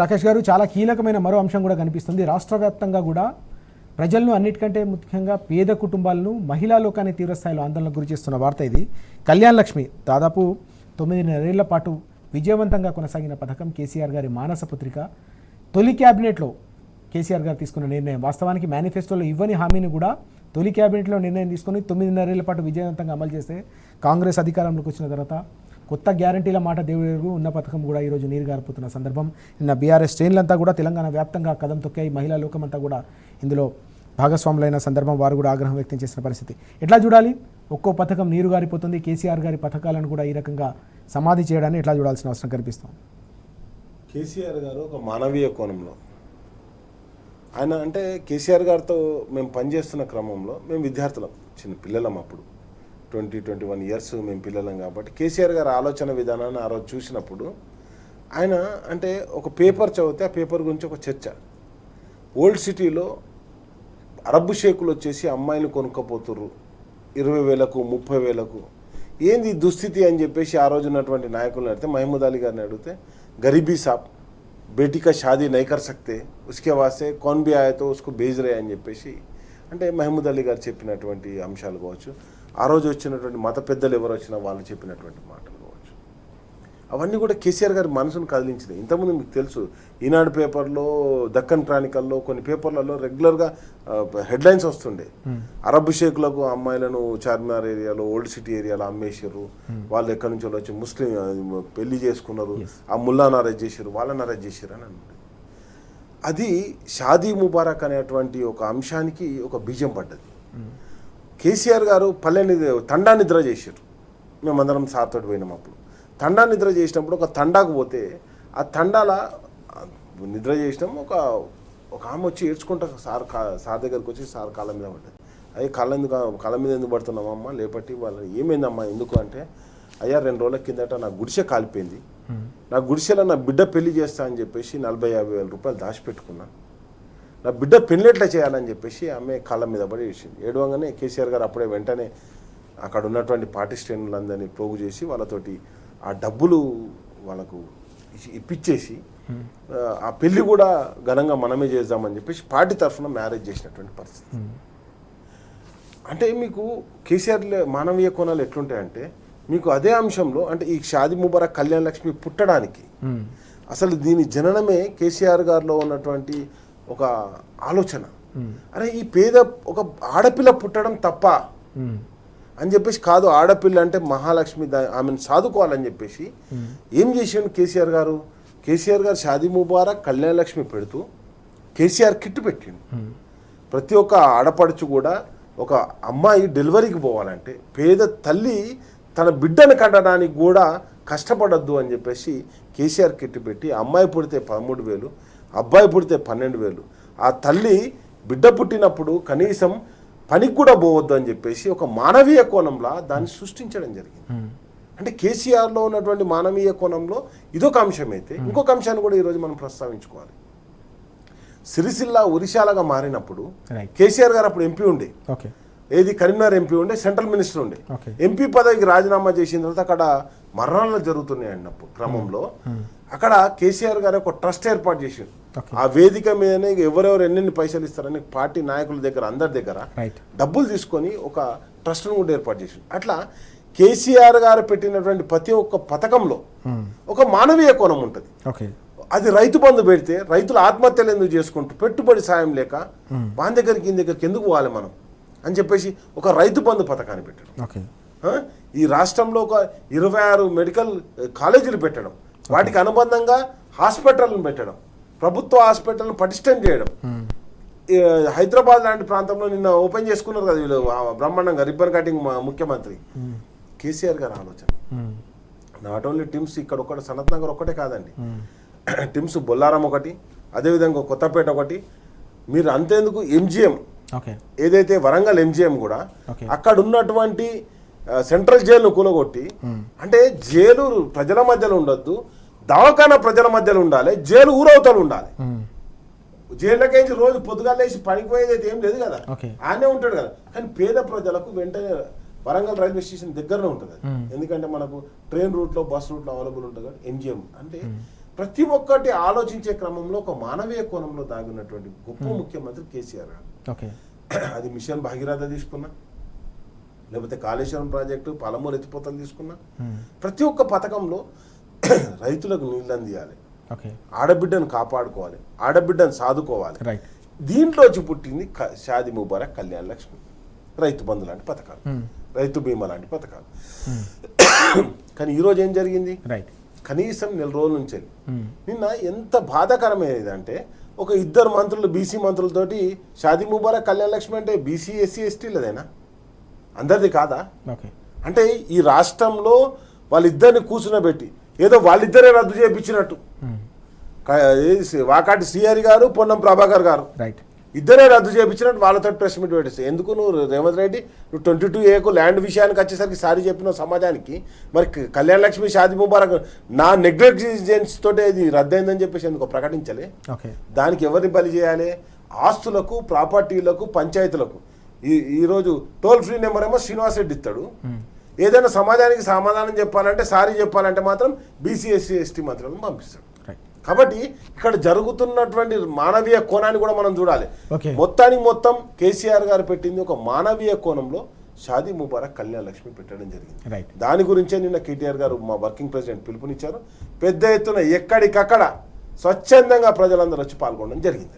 రాకేష్ గారు, చాలా కీలకమైన మరో అంశం కూడా కనిపిస్తుంది. రాష్ట్ర వ్యాప్తంగా కూడా ప్రజలను, అన్నిటికంటే ముఖ్యంగా పేద కుటుంబాలను, మహిళా లోకాన్ని తీవ్రస్థాయిలో ఆందోళనకు గురి చేస్తున్న వార్త ఇది. కళ్యాణ్ లక్ష్మి దాదాపు 9.5 ఏళ్ల పాటు విజయవంతంగా కొనసాగిన పథకం కేసీఆర్ గారి మానస పుత్రిక. తొలి క్యాబినెట్లో కేసీఆర్ గారు తీసుకున్న నిర్ణయం, వాస్తవానికి మేనిఫెస్టోలో ఇవ్వని హామీని కూడా తొలి క్యాబినెట్లో నిర్ణయం తీసుకుని 9.5 ఏళ్ల పాటు విజయవంతంగా అమలు చేస్తే కాంగ్రెస్ అధికారంలోకి వచ్చిన తర్వాత కొత్త గ్యారంటీల మాట దేవుడు ఉన్న పథకం కూడా ఈరోజు నీరు గారిపోతున్న సందర్భం. నిన్న బీఆర్ఎస్ శ్రేణులంతా కూడా తెలంగాణ వ్యాప్తంగా కదం తొక్కాయి. మహిళా లోకమంతా కూడా ఇందులో భాగస్వాములైన సందర్భం. వారు కూడా ఆగ్రహం వ్యక్తం చేసిన పరిస్థితి. ఎట్లా చూడాలి? ఒక్కో పథకం నీరు గారిపోతుంది. కేసీఆర్ గారి పథకాలను కూడా ఈ రకంగా సమాధి చేయడాన్ని ఎట్లా చూడాల్సిన అవసరం కనిపిస్తాం? కేసీఆర్ గారు ఒక మానవీయ కోణంలో ఆయన, అంటే కేసీఆర్ గారితో మేము పనిచేస్తున్న క్రమంలో మేము విద్యార్థులం, చిన్న పిల్లలం, అప్పుడు 20-21 ఇయర్స్ మేము పిల్లలం. కాబట్టి కేసీఆర్ గారి ఆలోచన విధానాన్ని ఆ రోజు చూసినప్పుడు ఆయన, అంటే ఒక పేపర్ చదివితే ఆ పేపర్ గురించి ఒక చర్చ. ఓల్డ్ సిటీలో అరబ్బు షేకులు వచ్చేసి అమ్మాయిలు కొనుక్కపోతుర్రు 20,000కు 30,000కు, ఏంది దుస్థితి అని చెప్పేసి ఆ రోజు ఉన్నటువంటి నాయకులను అడిగితే, మహమూద్ అలీ గారిని అడిగితే, గరీబీ సాబ్ బేటీ కా షాదీ నై కర్ సక్తే, ఉస్కే వాస్తే కౌన్ బి ఆయతో ఉస్కు బేజ్ రే అని చెప్పేసి, అంటే మహమూద్ అలీ గారు చెప్పినటువంటి అంశాలు కావచ్చు, ఆ రోజు వచ్చినటువంటి మత పెద్దలు ఎవరు వచ్చినా వాళ్ళు చెప్పినటువంటి మాటలు కావచ్చు, అవన్నీ కూడా కేసీఆర్ గారి మనసును కదిలించినాయి. ఇంతకుముందు మీకు తెలుసు, ఈనాడు పేపర్లో, దక్కన్ క్రానికల్లో, కొన్ని పేపర్లలో రెగ్యులర్గా హెడ్లైన్స్ వస్తుండే, అరబ్ షేకులకు అమ్మాయిలను చార్మినార్ ఏరియాలో, ఓల్డ్ సిటీ ఏరియాలో అమ్మేసారు, వాళ్ళు ఎక్కడి నుంచి వచ్చి ముస్లిం పెళ్లి చేసుకున్నారు, ఆ ముల్లాను అరెస్ట్ చేశారు, వాళ్ళని అరెస్ట్ చేశారు అని అన్నది. అది షాదీ ముబారక్ అనేటువంటి ఒక అంశానికి ఒక బీజం పడ్డది. కేసీఆర్ గారు తండా నిద్ర చేశారు. మేమందరం సార్తో పోయినాం. అప్పుడు తండా నిద్ర చేసినప్పుడు ఒక తండాకు పోతే ఆ తండాల నిద్ర చేసినాం. ఒక ఆమె వచ్చి ఏడ్చుకుంటా సార్ దగ్గరికి వచ్చి, సార్ కాళ్ళ మీద పడ్డది. అయ్యే కాళ్ళ మీద ఎందుకు పడుతున్నామమ్మా, లేపట్టి వాళ్ళని ఏమైందమ్మా ఎందుకు అంటే, అయ్యా 2 రోజుల కిందట నా గుడిసె కాలిపోయింది, నా గుడిసెలో నా బిడ్డ పెళ్లి చేస్తా అని చెప్పేసి 40-50 వేల రూపాయలు దాచిపెట్టుకున్నాను, నా బిడ్డ పెళ్ళెట్లా చేయాలని చెప్పేసి ఆమె కాళ్ళ మీద పడి వేసింది. ఏడవంగానే కేసీఆర్ గారు అప్పుడే వెంటనే అక్కడ ఉన్నటువంటి పార్టీ శ్రేణులందరినీ పోగు చేసి వాళ్ళతోటి ఆ డబ్బులు వాళ్ళకు ఇప్పించేసి ఆ పెళ్లి కూడా ఘనంగా మనమే చేద్దామని చెప్పేసి పార్టీ తరఫున మ్యారేజ్ చేసినటువంటి పరిస్థితి. అంటే మీకు కేసీఆర్ మానవీయ కోణాలు ఎట్లుంటాయంటే, మీకు అదే అంశంలో, అంటే ఈ షాదీ ముబారక్ కళ్యాణ్ లక్ష్మి పుట్టడానికి అసలు దీని జననమే కేసీఆర్ గారిలో ఉన్నటువంటి ఒక ఆలోచన. అరే ఈ ఒక ఆడపిల్ల పుట్టడం తప్ప అని చెప్పేసి కాదు, ఆడపిల్ల అంటే మహాలక్ష్మి, ఆమెను సాదుకోవాలని చెప్పేసి ఏం చేసాడు కేసీఆర్ గారు? కేసీఆర్ గారు షాదీ ముబారక్ కళ్యాణ లక్ష్మి పెడుతూ కేసీఆర్ కిట్ పెట్టిండు. ప్రతి ఒక్క ఆడపడుచు కూడా, ఒక అమ్మాయి డెలివరీకి పోవాలంటే పేద తల్లి తన బిడ్డను కట్టడానికి కూడా కష్టపడద్దు అని చెప్పేసి కేసీఆర్ కిట్ పెట్టి, అమ్మాయి పుడితే 13,000, అబ్బాయి పుడితే 12,000, ఆ తల్లి బిడ్డ పుట్టినప్పుడు కనీసం పనికి కూడా పోవద్దు అని చెప్పేసి ఒక మానవీయ కోణంలో దాన్ని సృష్టించడం జరిగింది. అంటే కేసీఆర్లో ఉన్నటువంటి మానవీయ కోణంలో ఇదొక అంశం అయితే, ఇంకొక అంశాన్ని కూడా ఈరోజు మనం ప్రస్తావించుకోవాలి. సిరిసిల్ల ఒరిశాలగా మారినప్పుడు కేసీఆర్ గారు అప్పుడు ఎంపీ ఉండే, ఏది కరీంనగర్ ఎంపీ ఉండే, సెంట్రల్ మినిస్టర్ ఉండే. ఎంపీ పదవికి రాజీనామా చేసిన తర్వాత అక్కడ మరణాలు జరుగుతున్నాయి అన్నప్పుడు క్రమంలో అక్కడ కేసీఆర్ గారు ఒక ట్రస్ట్ ఏర్పాటు చేసిండు. ఆ వేదిక మీదనే ఎవరెవరు ఎన్నెన్ని పైసలు ఇస్తారని పార్టీ నాయకుల దగ్గర, అందరి దగ్గర డబ్బులు తీసుకొని ఒక ట్రస్ట్ను కూడా ఏర్పాటు చేసిండు. అట్లా కేసీఆర్ గారు పెట్టినటువంటి ప్రతి ఒక్క పథకంలో ఒక మానవీయ కోణం ఉంటుంది. అది రైతు బంధు పెడితే రైతులు ఆత్మహత్యలు ఎందుకు చేసుకుంటూ, పెట్టుబడి సాయం లేక వాని దగ్గరికి ఎందుకు పోవాలి మనం అని చెప్పేసి ఒక రైతు బంధు పథకాన్ని పెట్టడం. ఈ రాష్ట్రంలో ఒక 26 మెడికల్ కాలేజీలు పెట్టడం, వాటికి అనుబంధంగా హాస్పిటల్ను పెట్టడం, ప్రభుత్వ హాస్పిటల్ను పటిష్టం చేయడం. హైదరాబాద్ లాంటి ప్రాంతంలో నిన్న ఓపెన్ చేసుకున్నారు కదా వీళ్ళు బ్రహ్మాండంగా, రిబ్బన్ కటింగ్ ముఖ్యమంత్రి కేసీఆర్ గారి ఆలోచన. నాట్ ఓన్లీ టిమ్స్ ఇక్కడ ఒకటి, సనత్ నగర్ ఒక్కటే కాదండి, టిమ్స్ బొల్లారం ఒకటి, అదేవిధంగా కొత్తపేట ఒకటి. మీరు అంతేందుకు ఎంజిఎం ఏదైతే వరంగల్ ఎంజిఎం కూడా, అక్కడ ఉన్నటువంటి సెంట్రల్ జైలును కూలగొట్టి, అంటే జైలు ప్రజల మధ్యలో ఉండొద్దు, దవాఖానా ప్రజల మధ్యలో ఉండాలి, జైలు ఊరవతలు ఉండాలి. జైళ్ళకేంచి రోజు పొద్దుగాలేసి పనికి పోయేది అయితే ఏం లేదు కదా, ఆయనే ఉంటాడు కదా. కానీ పేద ప్రజలకు వెంటనే వరంగల్ రైల్వే స్టేషన్ దగ్గరనే ఉంటుంది. ఎందుకంటే మనకు ట్రైన్ రూట్లో, బస్ రూట్లో అవైలబుల్ ఉంటుంది. ఎంజిఎం అంటే ప్రతి ఒక్కటి ఆలోచించే క్రమంలో ఒక మానవీయ కోణంలో దాగున్నటువంటి గొప్ప ముఖ్యమంత్రి కేసీఆర్ గారు. ఓకే, అది మిషన్ భాగీరథ తీసుకున్నా, లేకపోతే కాళేశ్వరం ప్రాజెక్టు, పాలమూరు ఎత్తిపోతలు తీసుకున్నా, ప్రతి ఒక్క పథకంలో రైతులకు నీళ్ళు అందియాలి, ఓకే, ఆడబిడ్డను కాపాడుకోవాలి, ఆడబిడ్డను సాదుకోవాలి. రైట్. దీంట్లోంచి పుట్టింది షాదీ ముబారక్, కళ్యాణ లక్ష్మి, రైతు బంధు లాంటి పథకాలు, రైతు బీమా లాంటి పథకాలు. కానీ ఈరోజు ఏం జరిగింది? రైట్. కనీసం 4 రోజుల నుంచి నిన్న ఎంత బాధాకరమైనదంటే ఒక 2 మంత్రులు బీసీ మంత్రులతోటి షాదీ ముబారక్, కళ్యాణ లక్ష్మి అంటే బీసీ, ఎస్సీ, ఎస్టీలదేనా? అందరిది కాదా? ఓకే. అంటే ఈ రాష్ట్రంలో వాళ్ళిద్దరిని కూర్చునబెట్టి ఏదో వాళ్ళిద్దరే రద్దు చేయించినట్టు వాకాటి శ్రీహరి గారు, పొన్నం ప్రభాకర్ గారు రైట్ ఇద్దరే రద్దు చేయించినట్టు వాళ్ళతో ప్రెస్ మీట్ పెట్టేస్తాయి. ఎందుకు నువ్వు రేవంత్ రెడ్డి నువ్వు 22A ల్యాండ్ విషయానికి వచ్చేసరికి సారీ చెప్పిన సమాజానికి, మరి కళ్యాణ లక్ష్మి, షాదీ ముబారక్ నా నెగ్లిజెన్స్ తోటే ఇది రద్దయిందని చెప్పేసి ఎందుకు ప్రకటించలే? ఓకే. దానికి ఎవరిని బలి చేయాలి? ఆస్తులకు, ప్రాపర్టీలకు, పంచాయతీలకు. ఈరోజు టోల్ ఫ్రీ నెంబర్ ఏమో శ్రీనివాస్ రెడ్డి ఇస్తాడు. ఏదైనా సమాజానికి సమాధానం చెప్పాలంటే, సారీ చెప్పాలంటే మాత్రం బీసీ, ఎస్సీ, ఎస్టీ మంత్రులను పంపిస్తాడు. కాబట్టి ఇక్కడ జరుగుతున్నటువంటి మానవీయ కోణాన్ని కూడా మనం చూడాలి. మొత్తానికి మొత్తం కేసీఆర్ గారు పెట్టింది ఒక మానవీయ కోణంలో షాదీ ముబారక్, కళ్యాణ లక్ష్మి పెట్టడం జరిగింది. దాని గురించే నిన్న కేటీఆర్ గారు మా వర్కింగ్ ప్రెసిడెంట్ పిలుపునిచ్చారు. పెద్ద ఎత్తున ఎక్కడికక్కడ స్వచ్ఛందంగా ప్రజలందరూ వచ్చి పాల్గొనడం జరిగింది.